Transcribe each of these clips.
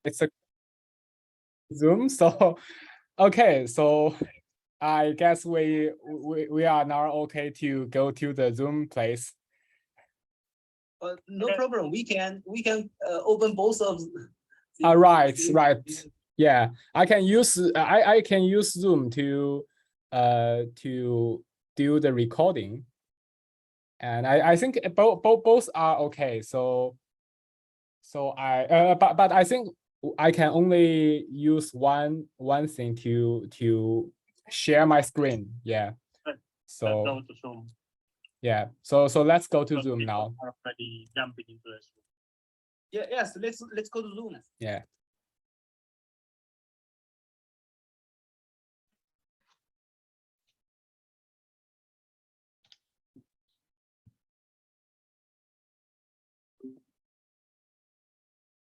it's a Zoom. So okay, so I guess we are now okay to go to the Zoom place. No problem. We can open both of. Right. Yeah, I can use Zoom to do the recording, and I think both are okay. So I but I think I can only use one thing to share my screen. Yeah. So yeah. So let's go to Zoom now. Already jumping into the Zoom. Yeah. Yes. Let's go to Zoom. Yeah.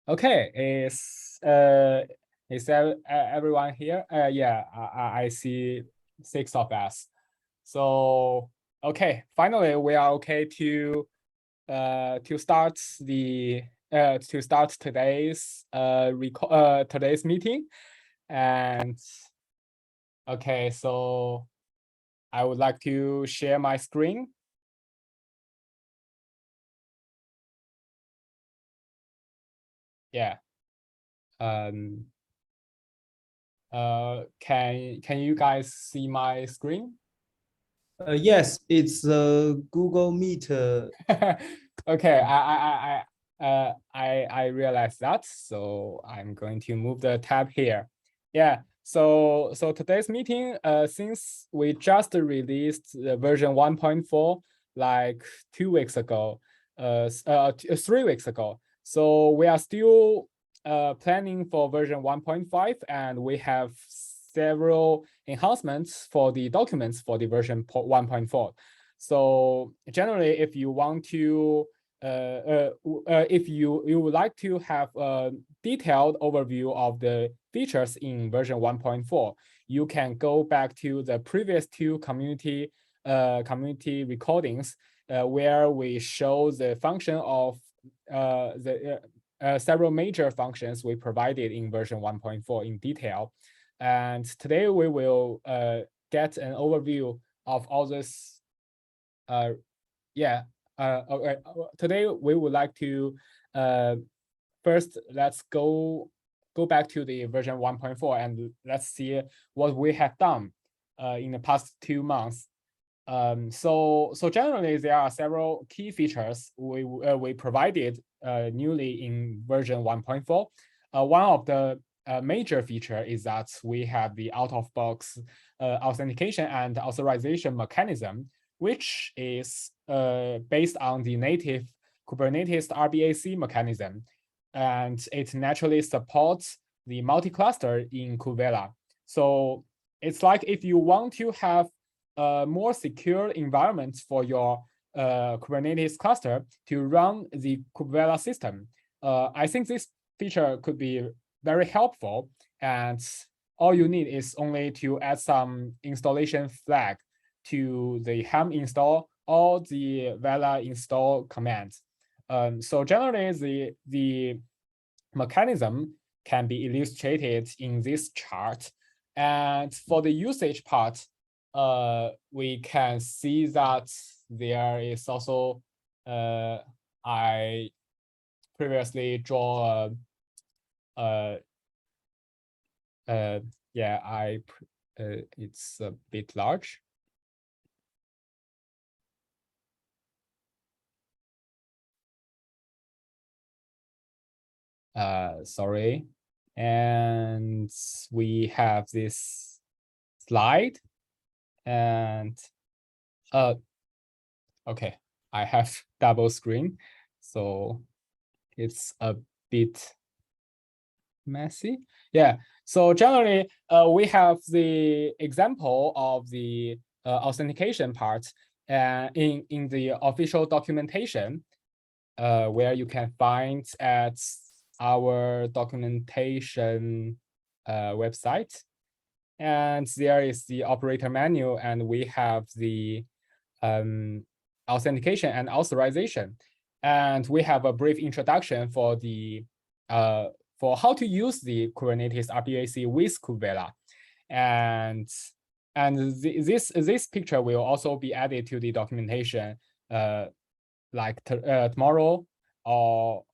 Okay, is everyone here? Yeah, I see 6 of us. So okay, finally we are okay to start today's today's meeting. And okay, so I would like to share my screen. Yeah. Can you guys see my screen? Yes, it's Google Meet. Okay, I realized that, so I'm going to move the tab here. Yeah, so today's meeting, since we just released the version 1.4 like 2 weeks ago, 3 weeks ago, so we are still planning for version 1.5, and we have several enhancements for the documents for the version 1.4. So generally, if you want to, if you would like to have a detailed overview of the features in version 1.4, you can go back to the previous 2 community recordings where we show the function of several major functions we provided in version 1.4 in detail. And today we will get an overview of all this. Okay. Today we would like to first let's go back to the version 1.4 and let's see what we have done in the past 2 months. So generally there are several key features we provided newly in version 1.4. One of the major feature is that we have the out-of-box authentication and authorization mechanism, which is based on the native Kubernetes RBAC mechanism, and it naturally supports the multi-cluster in KubeVela. So it's like if you want to have a more secure environment for your Kubernetes cluster to run the KubeVela system, I think this feature could be very helpful, and all you need is only to add some installation flag to the ham install or the Vela install commands. So generally, the mechanism can be illustrated in this chart. And for the usage part, we can see that there is also, I previously draw it's a bit large. Sorry. And we have this slide, and okay, I have double screen, so it's a bit messy. Yeah, so generally we have the example of the authentication part in the official documentation, where you can find at our documentation website. And there is the operator manual, and we have the authentication and authorization. And we have a brief introduction for the for how to use the Kubernetes RBAC with KubeVela. And this picture will also be added to the documentation like tomorrow or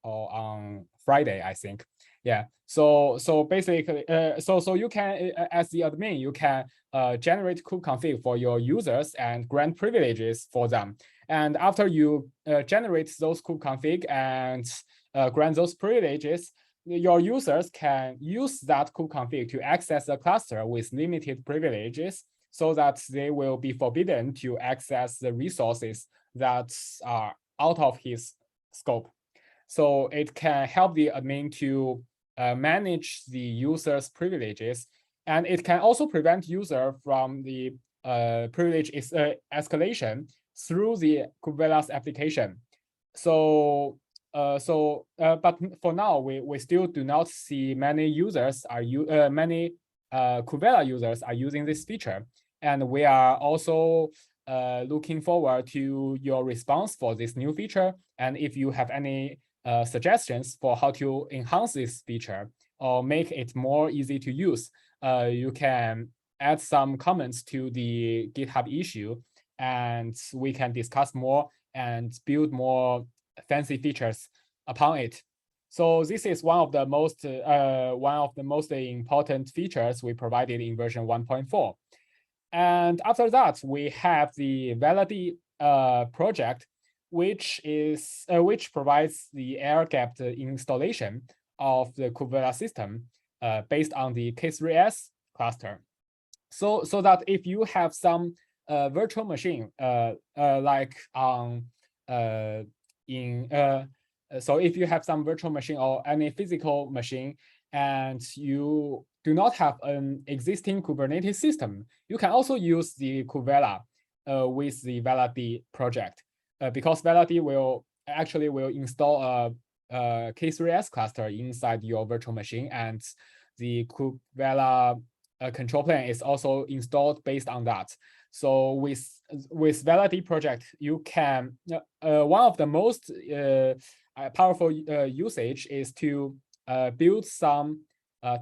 on Friday, I think. Yeah. So basically, so you can, as the admin, you can generate kubeconfig for your users and grant privileges for them. And after you generate those kubeconfig and grant those privileges, your users can use that kubeconfig to access a cluster with limited privileges, so that they will be forbidden to access the resources that are out of his scope. So it can help the admin to manage the user's privileges, and it can also prevent user from the privilege escalation through the KubeVela's application. So but for now, we still do not see many users are many KubeVela users are using this feature, and we are also looking forward to your response for this new feature. And if you have any suggestions for how to enhance this feature or make it more easy to use, you can add some comments to the GitHub issue, and we can discuss more and build more fancy features upon it. So this is one of the most important features we provided in version 1.4. And after that, we have the Velady project, which provides the air-gapped installation of the KubeVela system based on the K3s cluster. So that if you have some virtual machine like on so if you have some virtual machine or any physical machine and you do not have an existing Kubernetes system, you can also use the KubeVela with the Velady project, because Velady will install a K3s cluster inside your virtual machine, and the KubeVela control plane is also installed based on that. So with Velady project, you can one of the most powerful usage is to build some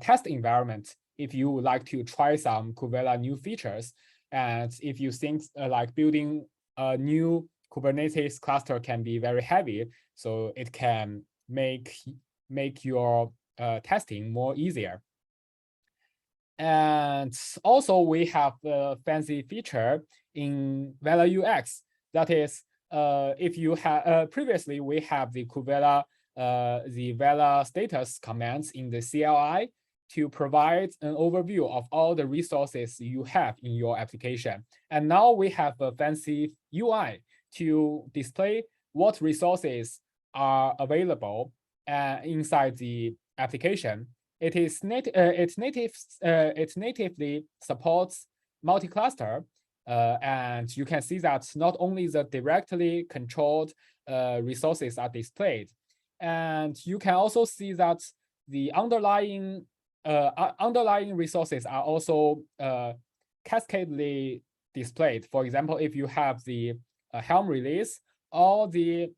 test environment if you would like to try some KubeVela new features. And if you think like building a new Kubernetes cluster can be very heavy, so it can make your testing more easier. And also we have a fancy feature in Vela UX. That is, if you have previously we have the KubeVela the Vela status commands in the CLI to provide an overview of all the resources you have in your application. And now we have a fancy UI to display what resources are available inside the application. It natively supports multi-cluster, and you can see that not only the directly controlled resources are displayed, and you can also see that the underlying resources are also cascadely displayed. For example, if you have the Helm release or the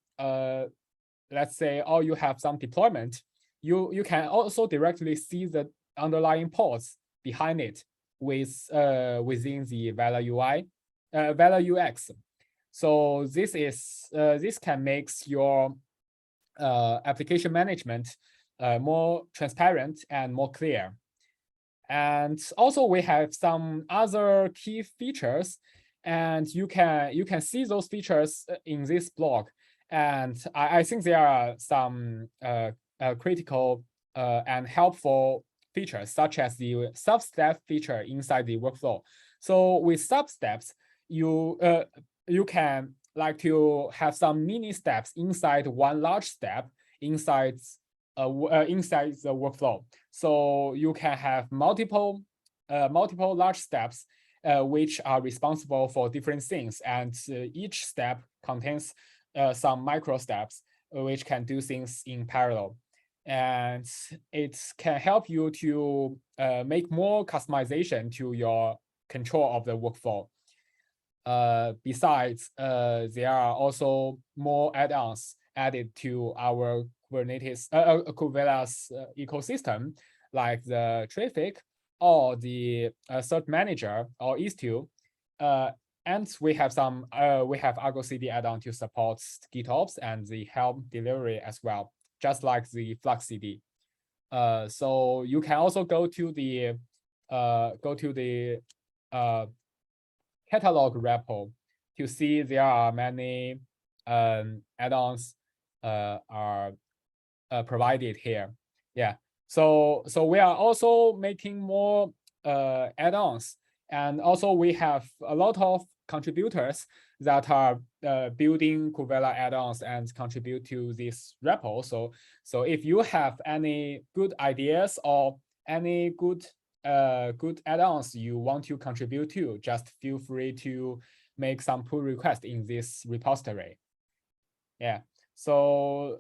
let's say, or you have some deployment, you can also directly see the underlying pods behind it with within the Vela UI, Vela UX. So this can make your application management more transparent and more clear. And also we have some other key features, and you can see those features in this blog. And I think there are some critical and helpful features, such as the sub-step feature inside the workflow. So with sub-steps, you can like to have some mini steps inside one large step inside the workflow. So you can have multiple large steps which are responsible for different things, and each step contains some micro steps which can do things in parallel. And it can help you to make more customization to your control of the workflow. Besides, there are also more add-ons added to our Kubernetes KubeVela's ecosystem, like the traffic or the cert manager or Istio. And we have some Argo CD add-on to support GitOps and the Helm delivery as well, just like the Flux CD. So you can also go to the catalog repo to see there are many add-ons are provided here. Yeah. So we are also making more add-ons, and also we have a lot of contributors that are building KubeVela add-ons and contribute to this repo. So if you have any good ideas or any good add-ons you want to contribute to, just feel free to make some pull request in this repository. Yeah. So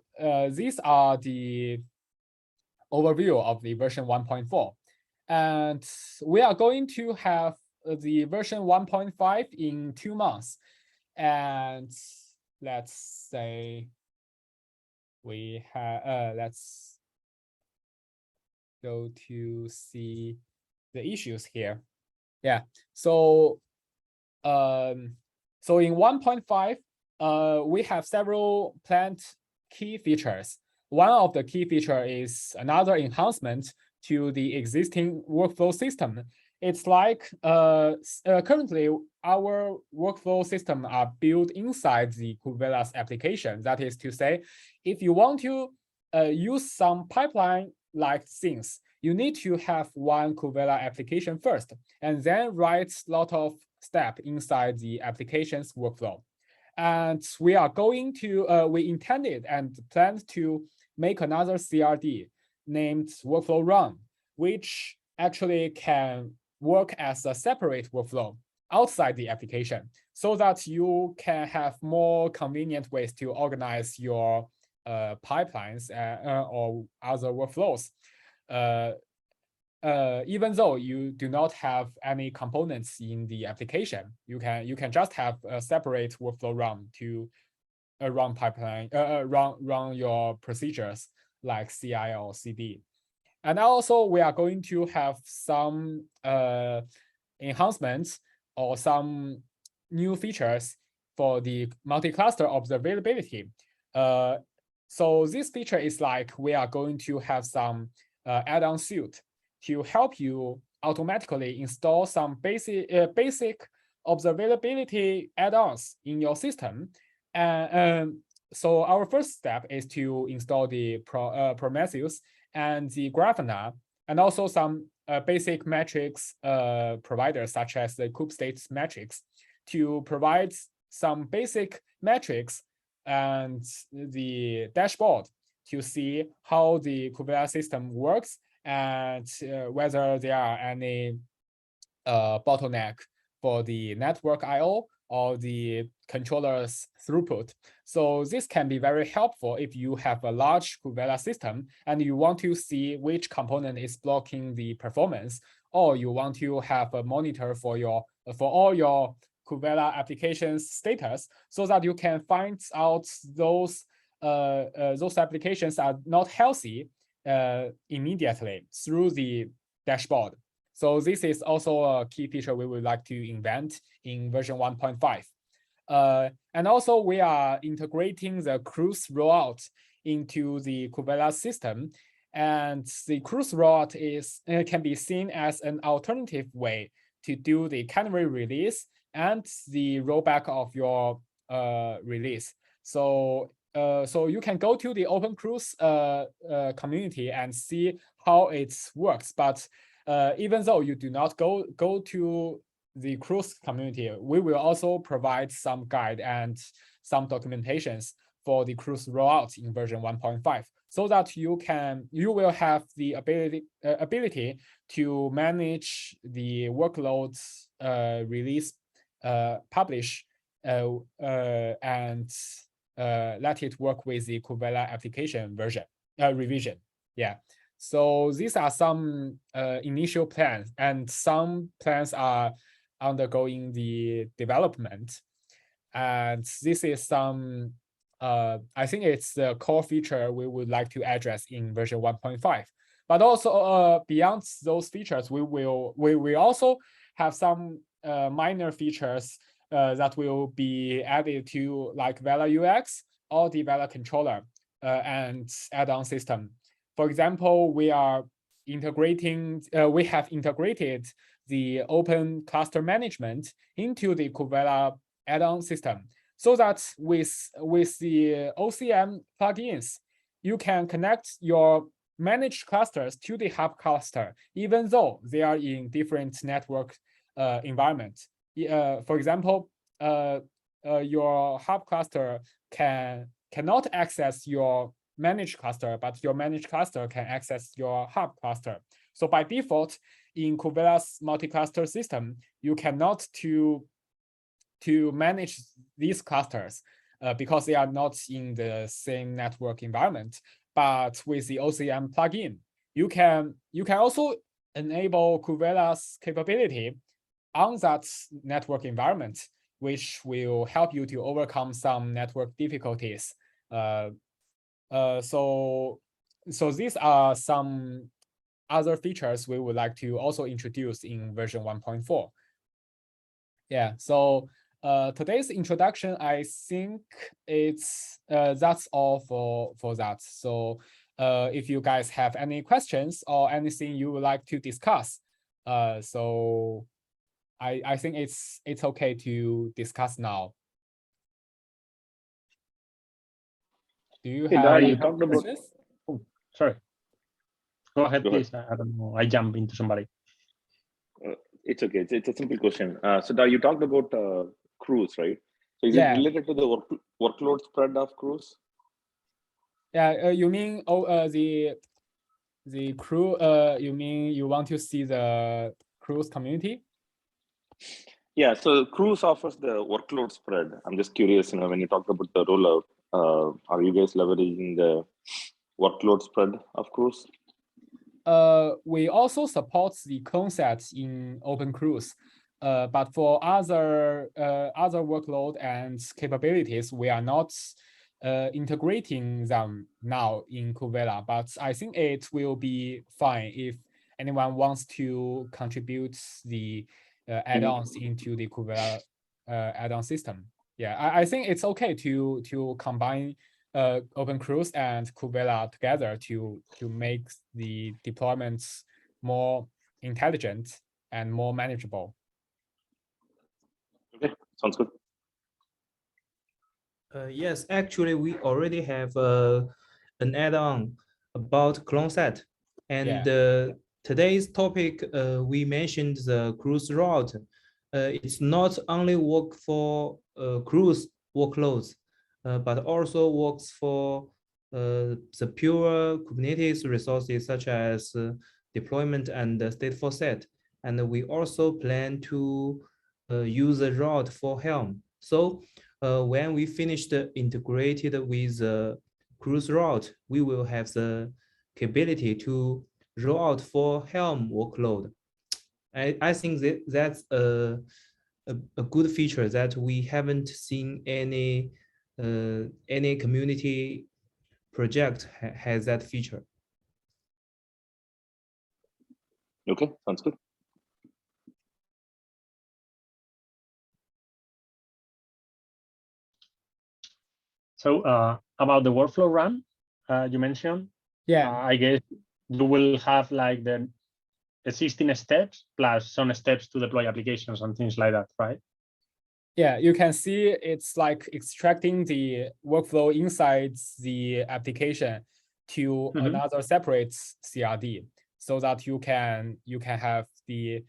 these are the overview of the version 1.4. And we are going to have the version 1.5 in 2 months. And let's say we have, let's go to see the issues here. Yeah, so in 1.5, we have several planned key features. One of the key feature is another enhancement to the existing workflow system. It's like currently our workflow system are built inside the KubeVela's application. That is to say, if you want to use some pipeline-like things, you need to have one KubeVela application first, and then write a lot of steps inside the application's workflow. And we are going to, we intended and planned to make another CRD named workflow run, which actually can work as a separate workflow outside the application, so that you can have more convenient ways to organize your pipelines or other workflows. Even though you do not have any components in the application, you can just have a separate workflow run to run pipeline, run your procedures like CI or CD. And also we are going to have some enhancements or some new features for the multi-cluster observability. So this feature is like we are going to have some add-on suite to help you automatically install some basic observability add-ons in your system. And so our first step is to install the Prometheus and the Grafana, and also some basic metrics providers such as the kubestate metrics to provide some basic metrics and the dashboard to see how the KubeVela system works and whether there are any bottleneck for the network I/O or the controller's throughput. So this can be very helpful if you have a large KubeVela system and you want to see which component is blocking the performance, or you want to have a monitor for all your KubeVela applications status, so that you can find out those applications are not healthy immediately through the dashboard. So this is also a key feature we would like to invent in version 1.5. And also we are integrating the cruise rollout into the KubeVela system. And the cruise rollout can be seen as an alternative way to do the canary release and the rollback of your release. So you can go to the OpenCruise community and see how it works. But even though you do not go to the cruise community, we will also provide some guide and some documentations for the cruise rollout in version 1.5, so that you will have the ability to manage the workloads, release, publish, and let it work with the KubeVela application version revision. Yeah. So these are some initial plans, and some plans are undergoing the development. And this is some I think it's the core feature we would like to address in version 1.5. But also beyond those features, we also have some minor features that will be added to, like Vela UX or the Vela controller and add-on system. For example, we have integrated the open cluster management into the KubeVela add-on system, so that with the OCM plugins, you can connect your managed clusters to the hub cluster, even though they are in different network environments. For example, your hub cluster cannot access your managed cluster, but your managed cluster can access your hub cluster. So by default, in KubeVela's multi-cluster system, you cannot to manage these clusters because they are not in the same network environment. But with the OCM plugin, you can also enable KubeVela's capability on that network environment, which will help you to overcome some network difficulties. So these are some other features we would like to also introduce in version 1.4. Yeah, so today's introduction, I think it's that's all for that. So if you guys have any questions or anything you would like to discuss, so I think it's okay to discuss now. Do you Hey, have Dara, any you talked about- questions? Oh, sorry. Go ahead, Go ahead. please. I don't know. I jump into somebody. It's okay. It's a simple question. So Dara, you talked about crews, right? So is Yeah. it related to the workload spread of crews? Yeah, you mean the crew? You mean you want to see the cruise community? Yeah. So crews offers the workload spread. I'm just curious. When you talk about the rollout, are you guys leveraging the workload spread of crews? We also support the clone sets in OpenCruise, but for other workload and capabilities, we are not integrating them now in KubeVela. But I think it will be fine if anyone wants to contribute the add-ons into the KubeVela add-on system. Yeah, I think it's okay to combine OpenCruise and KubeVela together to make the deployments more intelligent and more manageable. Okay, sounds good. Yes, actually, we already have an add-on about clone set. And today's topic, we mentioned the cruise route. It's not only work for cruise workloads, but also works for the pure Kubernetes resources such as deployment and stateful set. And we also plan to use a route for Helm. So when we finished integrated with the cruise route, we will have the capability to roll out for Helm workload. I think that's a good feature that we haven't seen any community project has that feature. Okay, sounds good. So about the workflow run you mentioned, I guess you will have like the 16 steps plus some steps to deploy applications and things like that, right? Yeah, you can see it's like extracting the workflow inside the application to another separate CRD, so that you can have the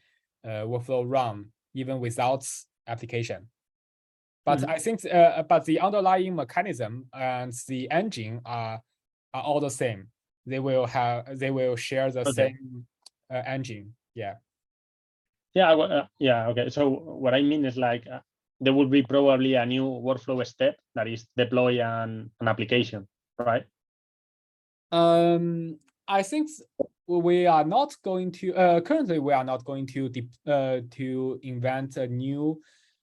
workflow run even without application. But I think but the underlying mechanism and the engine are all the same. They will share the same engine. Yeah. Yeah. Okay. So what I mean is like there will be probably a new workflow step that is deploy an application, right? I think we are not going to currently we are not going to invent a new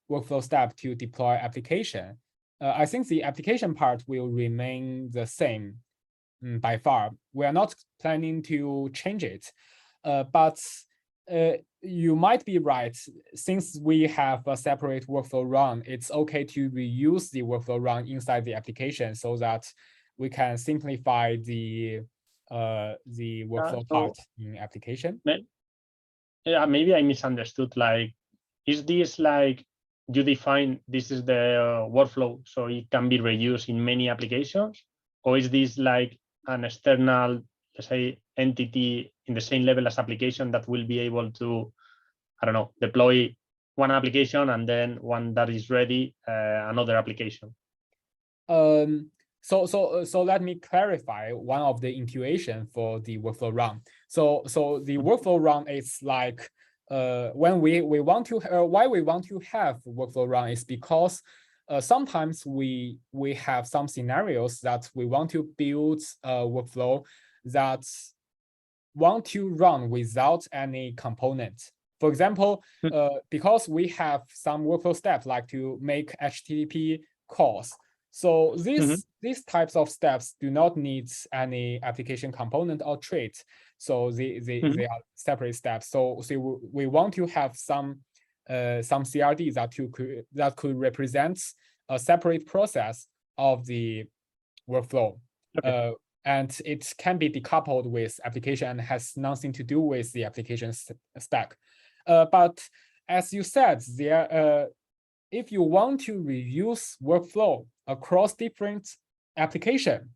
workflow step to deploy application. I think the application part will remain the same by far. We are not planning to change it, but you might be right. Since we have a separate workflow run, it's okay to reuse the workflow run inside the application so that we can simplify the workflow part in application. Yeah, maybe I misunderstood. Like, is this like you define this is the workflow so it can be reused in many applications, or is this like an external, let's say, entity in the same level as application that will be able to, I don't know, deploy one application and then one that is ready, another application? So let me clarify one of the intuition for the workflow run. So the workflow run is like when we want to why we want to have workflow run is because sometimes we have some scenarios that we want to build a workflow that want to run without any component. For example, because we have some workflow steps like to make HTTP calls. So these types of steps do not need any application component or trait. So they are separate steps. So we want to have some CRD that could represent a separate process of the workflow. Okay. And it can be decoupled with application and has nothing to do with the application stack. But as you said, if you want to reuse workflow across different applications,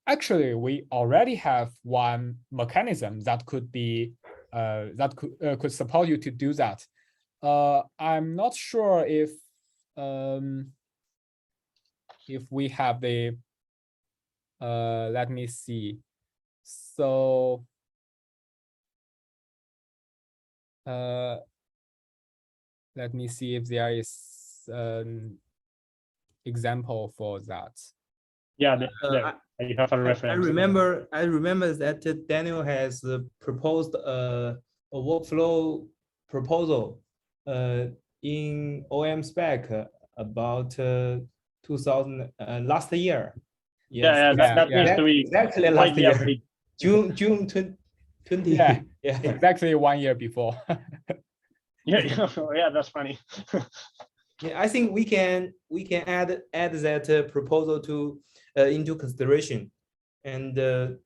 actually we already have one mechanism that could be could support you to do that. I'm not sure if we have the let me see. So let me see if there is an example for that. Yeah, you have a reference. I remember that Daniel has proposed a workflow proposal in OAM spec about 2000 last year. Yes, that needs to be exactly last year. June 20. Yeah, exactly 1 year before. yeah, that's funny. Yeah, I think we can add that proposal to into consideration, and the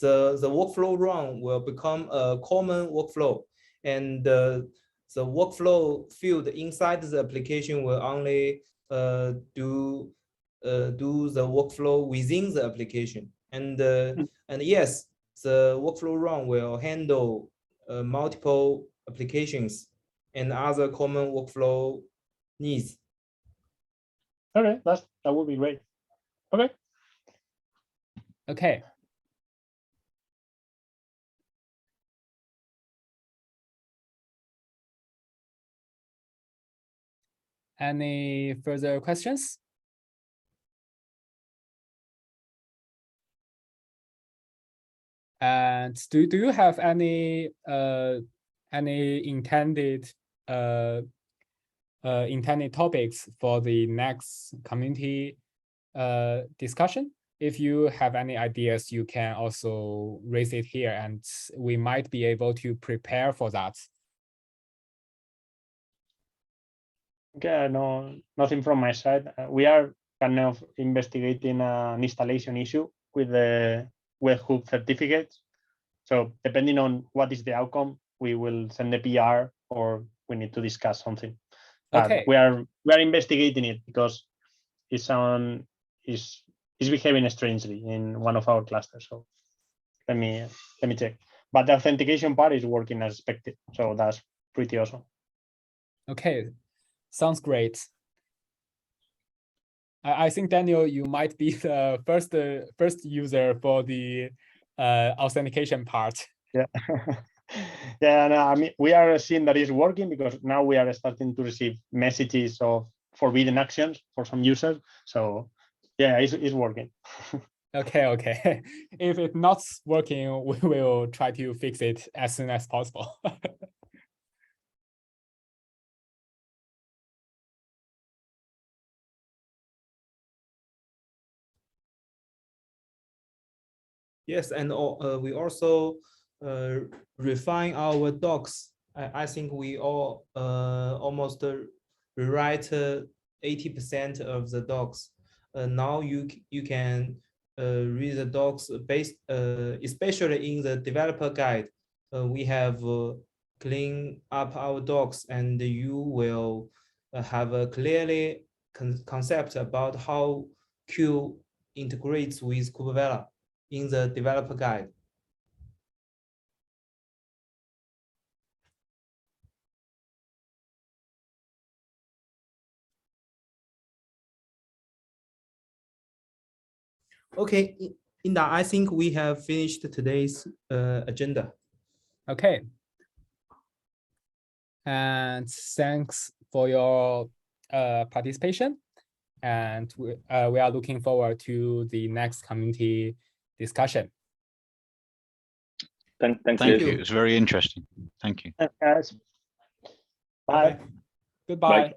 workflow run will become a common workflow, and the workflow field inside the application will only do the workflow within the application, and yes, the workflow run will handle multiple applications and other common workflow needs. Okay, that would be great. Okay. Okay. Any further questions? And do you have any intended intended topics for the next community discussion? If you have any ideas, you can also raise it here, and we might be able to prepare for that. Okay, no, nothing from my side. We are kind of investigating an installation issue with the webhook certificates. So depending on what is the outcome, we will send the PR or we need to discuss something. Okay. We are investigating it because it's behaving strangely in one of our clusters. So let me check. But the authentication part is working as expected. So that's pretty awesome. Okay. Sounds great. I think, Daniel, you might be the first user for the authentication part. Yeah. Yeah, no, I mean, we are seeing that it's working because now we are starting to receive messages of forbidden actions for some users. So yeah, it's working. Okay. If it's not working, we will try to fix it as soon as possible. Yes, and we also refine our docs. I think we all almost rewrite 80% of the docs. Now you can read the docs based, especially in the developer guide. We have clean up our docs, and you will have a clearly concept about how Q integrates with KubeVela in the developer guide. Okay, Inda, I think we have finished today's agenda. Okay. And thanks for your participation. And we are looking forward to the next community discussion. Thank you. It was very interesting. Thank you. Thanks, guys. Bye. Goodbye. Bye.